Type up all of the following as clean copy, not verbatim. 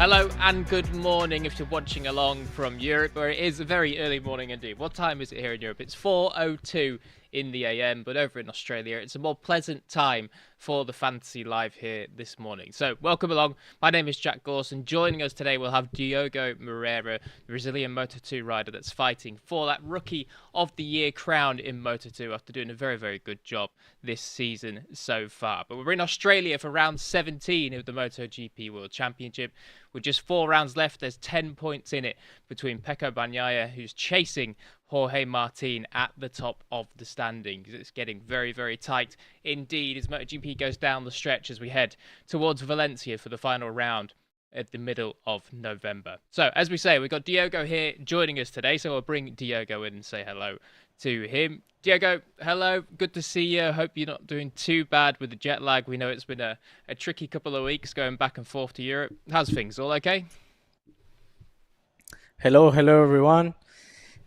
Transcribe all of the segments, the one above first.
Hello and good morning if you're watching along from Europe, where it is a very early morning indeed. What time is it here in Europe? It's 4:02 in the AM, but over in Australia, it's a more pleasant time for the Fantasy Live here this morning. So, welcome along. My name is Jack Gorson. Joining us today, we'll have Diogo Moreira, the Brazilian Moto2 rider that's fighting for that Rookie of the Year crown in Moto2 after doing a very, very good job this season so far. But we're in Australia for round 17 of the MotoGP World Championship. With just 4 rounds left, there's 10 points in it between Pecco Bagnaia, who's chasing Jorge Martin at the top of the standings. It's getting very, very tight indeed as MotoGP goes down the stretch as we head towards Valencia for the final round at the middle of November. So, as we say, we've got Diogo here joining us today, so I'll bring Diogo in and say hello to him. Diogo, hello. Good to see you. Hope you're not doing too bad with the jet lag. We know it's been a tricky couple of weeks going back and forth to Europe. How's things? All okay? Hello everyone.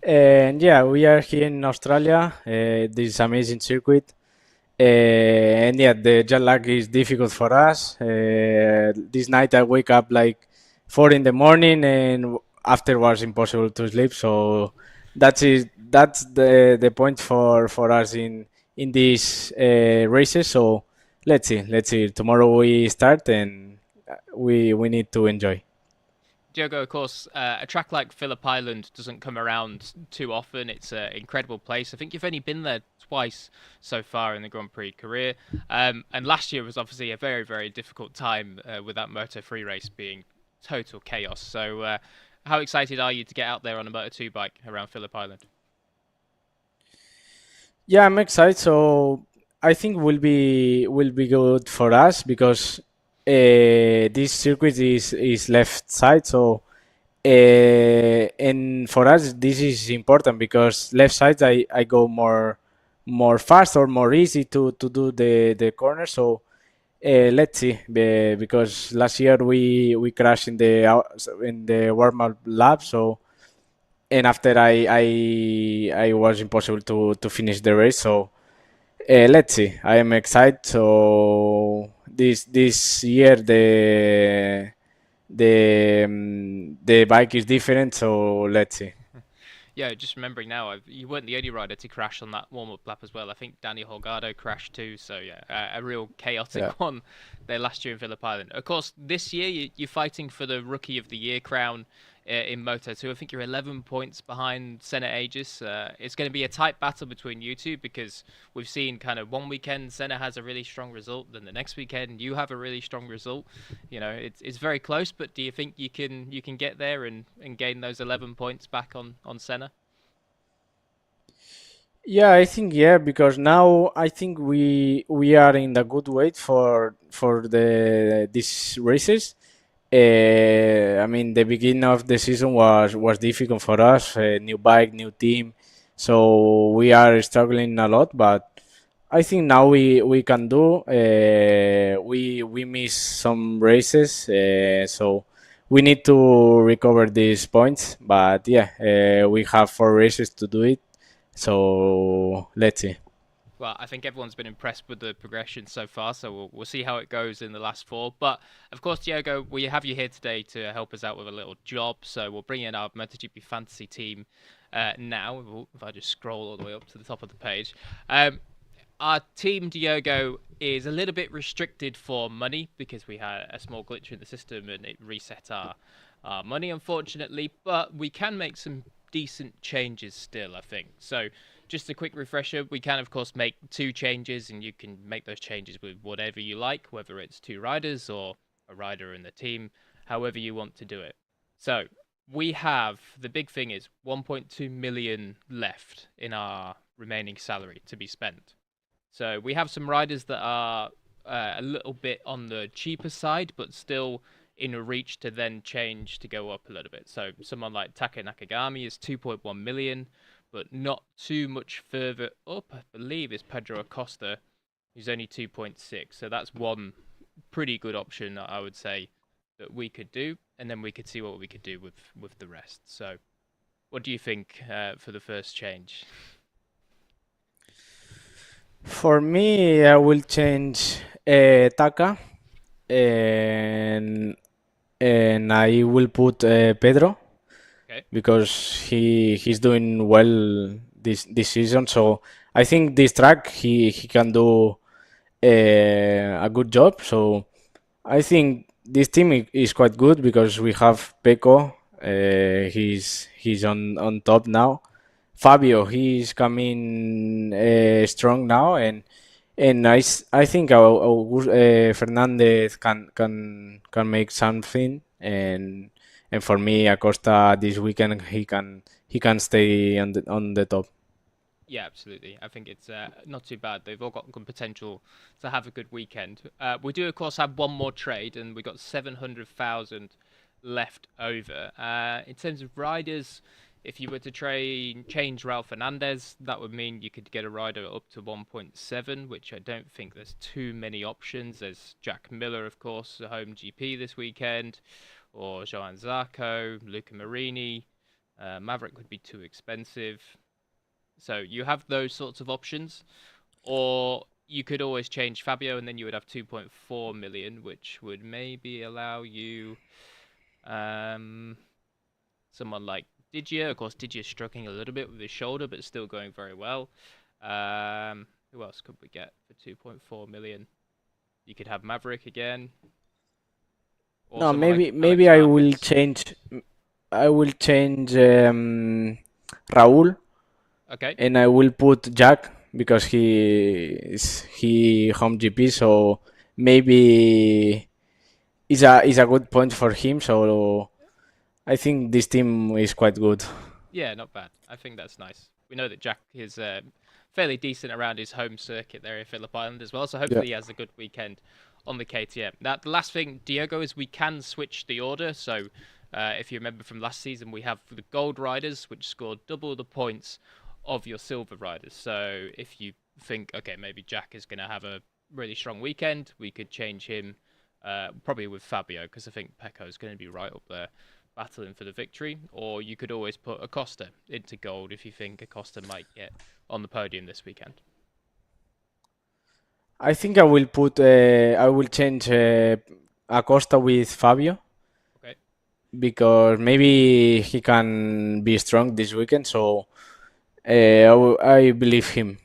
And yeah, we are here in Australia. This amazing circuit. And yeah, the jet lag is difficult for us. This night I wake up like 4 in the morning, and after was impossible to sleep. So that's the point for us in these races. So let's see. Tomorrow we start, and we need to enjoy. Diogo, of course, a track like Phillip Island doesn't come around too often. It's an incredible place. I think you've only been there twice so far in the Grand Prix career. And last year was obviously a very, very difficult time with that Moto3 race being total chaos. So how excited are you to get out there on a Moto2 bike around Phillip Island? Yeah, I'm excited. So I think will be good for us because this circuit is left side. So and for us this is important because left side I go more fast or more easy to do the corner. So let's see, because last year we crashed in the warm up lap. So and after I was impossible to finish the race. So let's see. I am excited. So this year the bike is different. So let's see. Yeah, just remembering now, you weren't the only rider to crash on that warm-up lap as well. I think Danny Holgado crashed too, so yeah, a real chaotic Yeah. one there last year in Phillip Island. Of course, this year you're fighting for the Rookie of the Year crown in Moto2. I think you're 11 points behind Senna Aegis. It's going to be a tight battle between you two because we've seen kind of one weekend Senna has a really strong result, then the next weekend you have a really strong result. You know, it's very close, but do you think you can get there and gain those 11 points back on Senna? Yeah, I think yeah, because now I think we are in a good weight for the these races. I mean, the beginning of the season was difficult for us. New bike, new team, so we are struggling a lot. But I think now we can do. We miss some races, so we need to recover these points. But yeah, we have 4 races to do it. So let's see. Well, I think everyone's been impressed with the progression so far, so we'll see how it goes in the last 4. But of course, Diogo, we have you here today to help us out with a little job, so we'll bring in our MotoGP fantasy team now. If I just scroll all the way up to the top of the page. Our team, Diogo, is a little bit restricted for money because we had a small glitch in the system and it reset our money, unfortunately. But we can make some decent changes still, I think. So, just a quick refresher, we can, of course, make 2 changes, and you can make those changes with whatever you like, whether it's 2 riders or a rider in the team, however you want to do it. So, we have the big thing is 1.2 million left in our remaining salary to be spent. So we have some riders that are a little bit on the cheaper side, but still in a reach to then change to go up a little bit. So someone like Taka Nakagami is 2.1 million, but not too much further up, I believe, is Pedro Acosta, who's only 2.6. So that's one pretty good option, I would say, that we could do, and then we could see what we could do with the rest. So what do you think for the first change? For me, I will change Taka, and and I will put Pedro Okay. because he's doing well this season. So I think this track he can do a good job. So I think this team is quite good because we have Pecco. He's on top now. Fabio, he's coming strong now, and I think Fernandez can make something, and for me Acosta this weekend he can stay on the top. Yeah, absolutely. I think it's not too bad. They've all got good potential to have a good weekend. We do, of course, have one more trade, and we got 700,000 left over. In terms of riders, if you were to change Raul Fernandez, that would mean you could get a rider up to 1.7, which I don't think there's too many options. There's Jack Miller, of course, a home GP this weekend, or Johan Zarco, Luca Marini. Maverick would be too expensive. So you have those sorts of options, or you could always change Fabio, and then you would have 2.4 million, which would maybe allow you um, someone like Digia. Of course, Digia's struggling a little bit with his shoulder, but still going very well. Who else could we get for 2.4 million? You could have Maverick again, or No, someone like maybe Alex I will Marquez. change. I will change Raúl, Okay. and I will put Jack because he home GP, so maybe is a good point for him. So I think this team is quite good. Yeah, not bad. I think that's nice. We know that Jack is fairly decent around his home circuit there in Phillip Island as well, so Yeah. hopefully he has a good weekend on the KTM. Now, the last thing, Diogo, is we can switch the order. So, if you remember from last season, we have the gold riders, which scored double the points of your silver riders. So, if you think, okay, maybe Jack is going to have a really strong weekend, we could change him probably with Fabio, because I think Pecco is going to be right up there battling for the victory, or you could always put Acosta into gold if you think Acosta might get on the podium this weekend. I think I will change Acosta with Fabio Okay, because maybe he can be strong this weekend. So I believe him.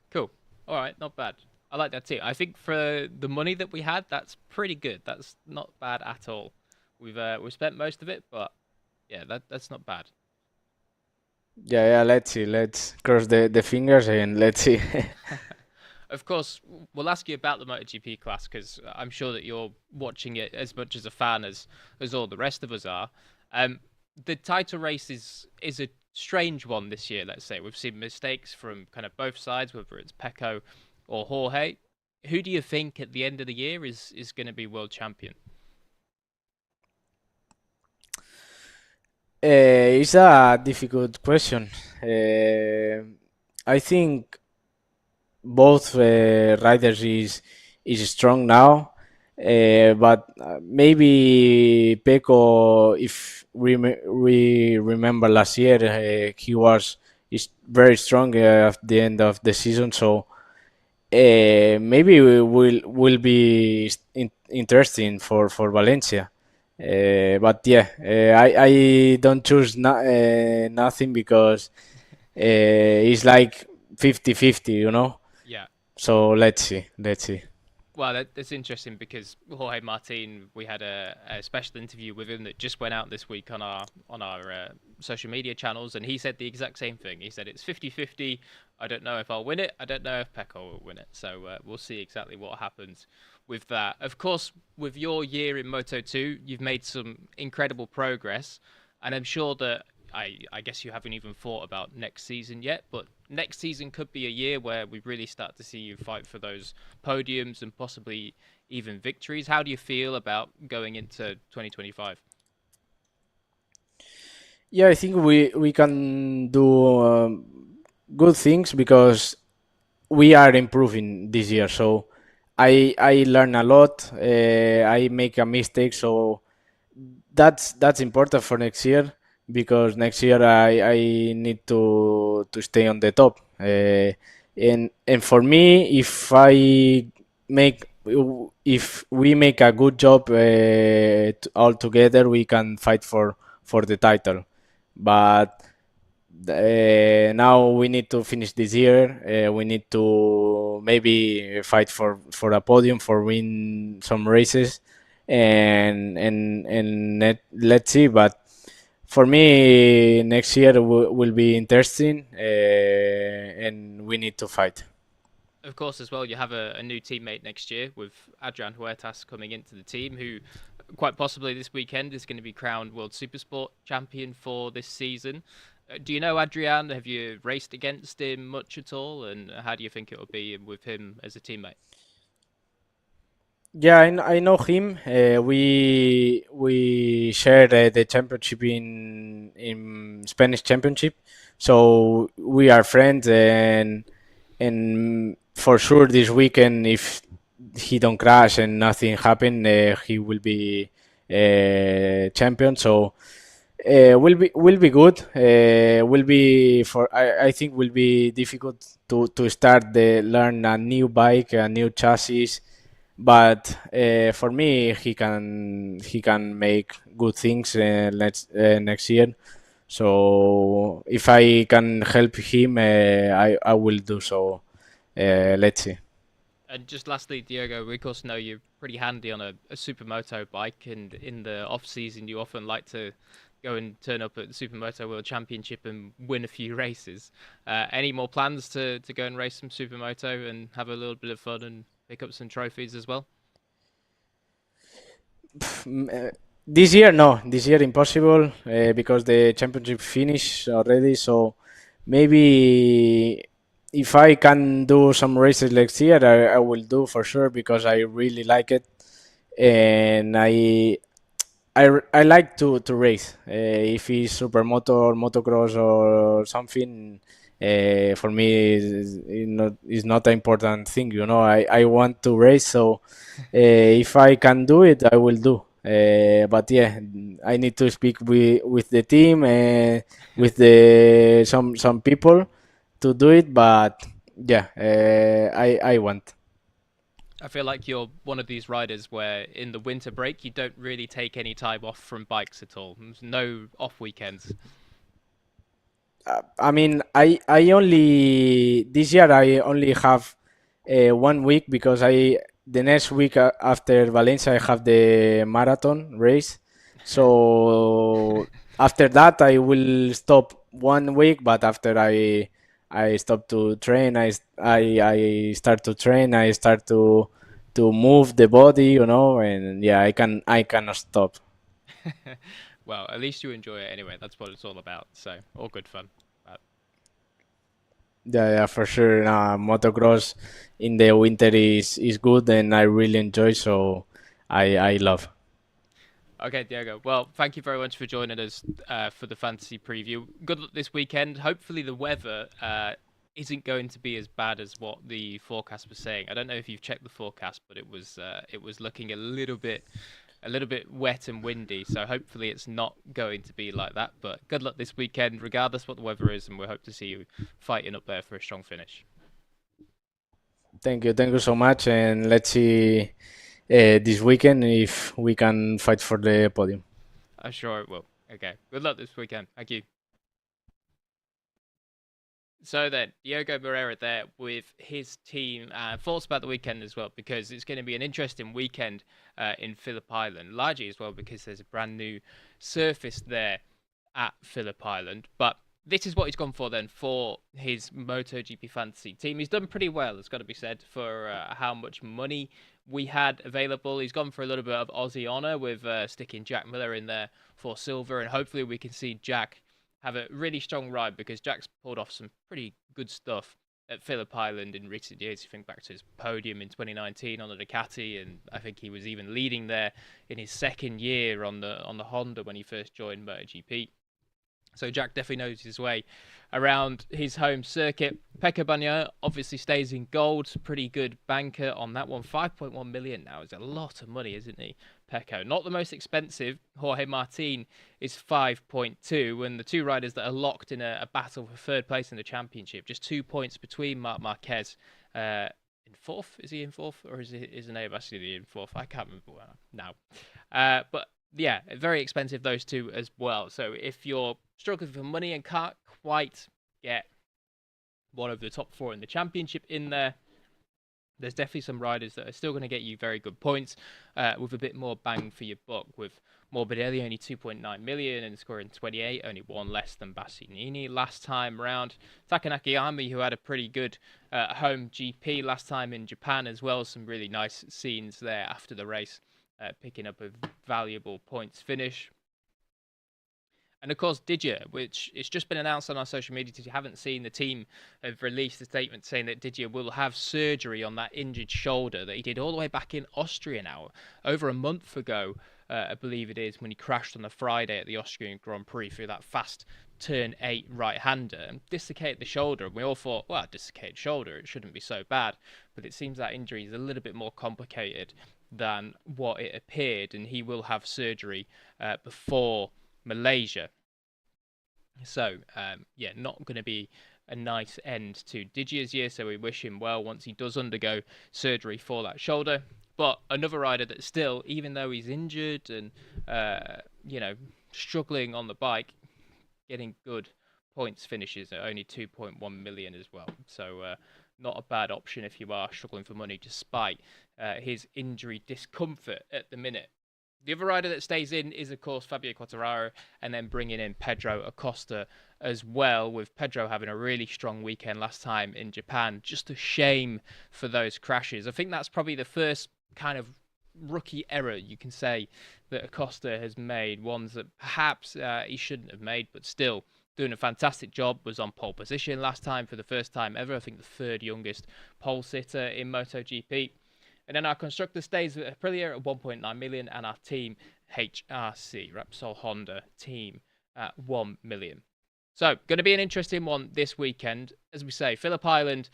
cool. All right, not bad. I like that too. I think for the money that we had, that's pretty good. That's not bad at all. We've spent most of it, but yeah, that's not bad. Yeah. Let's see. Let's cross the fingers and let's see. Of course, we'll ask you about the MotoGP class because I'm sure that you're watching it as much as a fan as all the rest of us are. Um, the title race is a strange one this year. Let's say we've seen mistakes from kind of both sides, whether it's Pecco or Jorge. Who do you think at the end of the year is going to be world champion? It's a difficult question. I think both riders is strong now, but maybe Pecco, if we remember last year, he was is very strong at the end of the season. So maybe we will be interesting for Valencia. But yeah, I don't choose nothing because it's like 50-50, you know. Yeah. So let's see. Well, that's interesting because Jorge Martin, we had a special interview with him that just went out this week on our social media channels, and he said the exact same thing. He said it's 50-50. I don't know if I'll win it. I don't know if Pecco will win it. So we'll see exactly what happens with that. Of course, with your year in Moto 2, you've made some incredible progress, and I'm sure that I guess you haven't even thought about next season yet, but next season could be a year where we really start to see you fight for those podiums and possibly even victories. How do you feel about going into 2025? Yeah, I think we can do good things because we are improving this year. So I learn a lot. I make a mistake, so that's important for next year because next year I need to stay on the top. And for me, if I make if we make a good job all together, we can fight for the title. But now we need to finish this year. We need to maybe fight for a podium, for win some races, let's see. But for me, next year will be interesting, and we need to fight. Of course, as well, you have a new teammate next year with Adrian Huertas coming into the team, who quite possibly this weekend is going to be crowned World Supersport champion for this season. Do you know Adrian? Have you raced against him much at all? And how do you think it will be with him as a teammate? Yeah, I know him. We shared the championship in Spanish championship, so we are friends. And for sure this weekend, if he don't crash and nothing happen, he will be champion. So will be good. Will be for I think will be difficult to start the learn a new bike, a new chassis, but for me he can make good things next year. So if I can help him, I will do so. Let's see. And just lastly, Diogo, we of course know you're pretty handy on a supermoto bike, and in the off season, you often like to go and turn up at the Supermoto World Championship and win a few races. Any more plans to go and race some supermoto and have a little bit of fun and pick up some trophies as well? This year, no. This year, impossible because the championship finished already. So maybe if I can do some races next year, I will do for sure because I really like it, and I like to race. If it's supermoto or motocross or something, for me is not an important thing. I want to race, so if I can do it, I will do. But yeah, I need to speak with the team, with the some people to do it. But yeah, I want. I feel like you're one of these riders where in the winter break you don't really take any time off from bikes at all. There's no off weekends. I mean, I only this year I only have 1 week because I the next week after Valencia I have the marathon race. So after that I will stop 1 week, but after I stop to train, I start to train, I start to move the body, and yeah, I cannot stop. Well, at least you enjoy it anyway. That's what it's all about. So, all good fun. Yeah, yeah, for sure. Motocross in the winter is good, and I really enjoy. So I love. Okay, Diego. Well, thank you very much for joining us for the fantasy preview. Good luck this weekend. Hopefully, the weather isn't going to be as bad as what the forecast was saying. I don't know if you've checked the forecast, but it was looking a little bit wet and windy. So hopefully, it's not going to be like that. But good luck this weekend, regardless what the weather is, and we hope to see you fighting up there for a strong finish. Thank you so much, and let's see this weekend if we can fight for the podium. I'm sure it will. Okay. Good luck this weekend. Thank you. So then, Diogo Moreira there with his team. Thoughts about the weekend as well, because it's going to be an interesting weekend in Phillip Island, largely as well because there's a brand new surface there at Phillip Island. But this is what he's gone for then for his MotoGP fantasy team. He's done pretty well, it's got to be said, for how much money we had available. He's gone for a little bit of Aussie honour with sticking Jack Miller in there for silver, and hopefully we can see Jack have a really strong ride because Jack's pulled off some pretty good stuff at Phillip Island in recent years. You think back to his podium in 2019 on the Ducati, and I think he was even leading there in his second year on the Honda when he first joined MotoGP. So Jack definitely knows his way around his home circuit. Pecco Bagnaia obviously stays in gold. Pretty good banker on that one. 5.1 million now is a lot of money, isn't he? Pecco. Not the most expensive. Jorge Martin is 5.2. And the two riders that are locked in a battle for third place in the championship, just 2 points between Marc Marquez in fourth. Is he in fourth, or is Naya Bastianini in fourth? I can't remember now. But yeah, very expensive, those two as well. So if you're struggling for money and can't quite get one of the top four in the championship in there, there's definitely some riders that are still going to get you very good points with a bit more bang for your buck. With Morbidelli only 2.9 million and scoring 28, only one less than Bastianini last time round. Taka Nakayama, who had a pretty good home GP last time in Japan as well. Some really nice scenes there after the race, picking up a valuable points finish. And of course, Didier, which it's just been announced on our social media. If you haven't seen, the team have released a statement saying that Didier will have surgery on that injured shoulder that he did all the way back in Austria now, over a month ago, I believe it is, when he crashed on the Friday at the Austrian Grand Prix through that fast turn 8 right-hander and dislocated the shoulder. And we all thought, well, dislocated shoulder, it shouldn't be so bad. But it seems that injury is a little bit more complicated than what it appeared, and he will have surgery before Malaysia. So, yeah, not going to be a nice end to Didier's year, so we wish him well once he does undergo surgery for that shoulder. But another rider that still, even though he's injured and, struggling on the bike, getting good points finishes at only 2.1 million as well. So, not a bad option if you are struggling for money despite his injury discomfort at the minute. The other rider that stays in is, of course, Fabio Quartararo, and then bringing in Pedro Acosta as well, with Pedro having a really strong weekend last time in Japan. Just a shame for those crashes. I think that's probably the first kind of rookie error, you can say, that Acosta has made. Ones that perhaps he shouldn't have made, but still doing a fantastic job. Was on pole position last time for the first time ever. I think the third youngest pole sitter in MotoGP. And then our constructor stays with Aprilia at 1.9 million, and our team HRC, Repsol Honda team at 1 million. So, going to be an interesting one this weekend. As we say, Phillip Island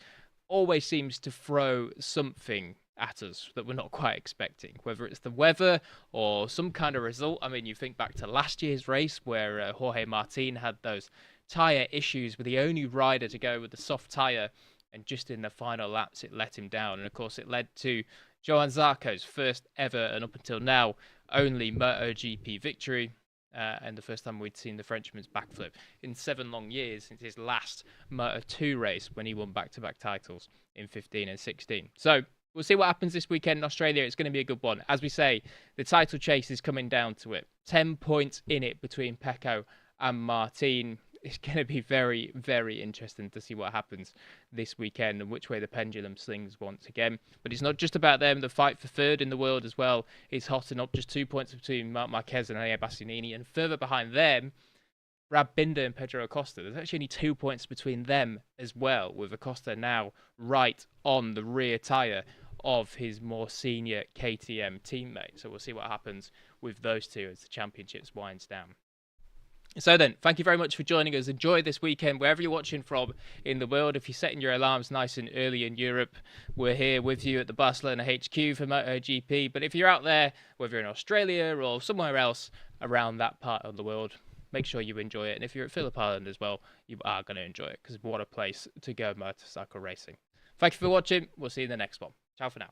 always seems to throw something at us that we're not quite expecting, whether it's the weather or some kind of result. I mean, you think back to last year's race where Jorge Martin had those tyre issues with the only rider to go with the soft tyre, and just in the final laps it let him down. And of course it led to Johann Zarco's first ever, and up until now, only MotoGP victory. And the first time we'd seen the Frenchman's backflip in 7 long years since his last Moto2 race when he won back-to-back titles in 15 and 16. So we'll see what happens this weekend in Australia. It's going to be a good one. As we say, the title chase is coming down to it. 10 points in it between Pecco and Martin. It's going to be very, very interesting to see what happens this weekend and which way the pendulum swings once again. But it's not just about them. The fight for third in the world as well is hotting up. Just 2 points between Marc Marquez and Naya Bastianini. And further behind them, Brad Binder and Pedro Acosta. There's actually only 2 points between them as well, with Acosta now right on the rear tyre of his more senior KTM teammate. So we'll see what happens with those two as the championships winds down. So then, thank you very much for joining us. Enjoy this weekend wherever you're watching from in the world. If you're setting your alarms nice and early in Europe, we're here with you at the Barcelona HQ for MotoGP. But if you're out there, whether you're in Australia or somewhere else around that part of the world, make sure you enjoy it. And if you're at Phillip Island as well, you are going to enjoy it, because what a place to go motorcycle racing. Thank you for watching. We'll see you in the next one. Ciao for now.